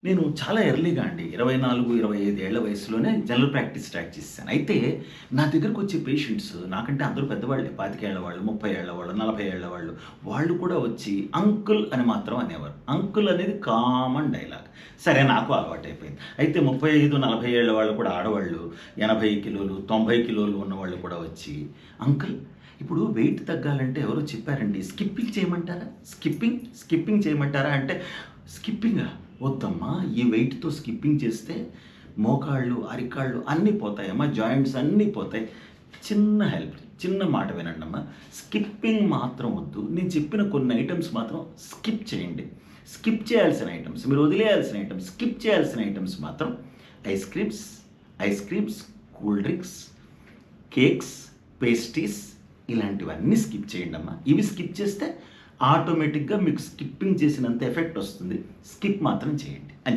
నేను చాలా ఎర్లీగా అండి 24, 25 ఏళ్ల వయసులోనే జనరల్ ప్రాక్టీస్ స్టార్ట్ చేసేసాను. అయితే నా దగ్గరకొచ్చే పేషెంట్స్ నాకంటే అందరూ పెద్దవాళ్ళే. 25 ఏళ్ల వాళ్ళు, 30 ఏళ్ల వాళ్ళు, 40 ఏళ్ల వాళ్ళు. వాళ్ళు కూడా వచ్చి అంకుల్ అని మాత్రం అనేవారు. అంకుల్ అనేది కామన్ డైలాగ్. సరే నాకు అలవాటైపోయింది. అయితే 35, 40 ఏళ్ల వాళ్ళు కూడా ఆడవాళ్ళు 80 కిలోలు, 90 కిలోలు ఉన్నవాళ్ళు కూడా వచ్చి అంకుల్ ఇప్పుడు వెయిట్ తగ్గాలంటే ఎవరో చెప్పారండి. స్కిప్పింగ్ చేయమంటారా? స్కిప్పింగ్ చేయమంటారా? అంటే స్కిప్పింగా? వద్దమ్మా! ఈ వెయిట్‌తో స్కిప్పింగ్ చేస్తే మోకాళ్ళు, అరికాళ్ళు అన్నీ పోతాయమ్మా. జాయింట్స్ అన్నీ పోతాయి. చిన్న హెల్ప్, చిన్న మాట వినండమ్మా. స్కిప్పింగ్ మాత్రం వద్దు. నేను చెప్పిన కొన్ని ఐటెమ్స్ మాత్రం స్కిప్ చేయండి. స్కిప్ చేయాల్సిన ఐటెమ్స్, మీరు వదిలేయాల్సిన ఐటెమ్స్, స్కిప్ చేయాల్సిన ఐటెమ్స్ మాత్రం ice creams, cool drinks, cakes, pastries ఇలాంటివన్నీ స్కిప్ చేయండమ్మా. ఇవి స్కిప్ చేస్తే ఆటోమేటిక్‌గా మీకు స్కిప్పింగ్ చేసినంత ఎఫెక్ట్ వస్తుంది. స్కిప్ మాత్రం చేయండి.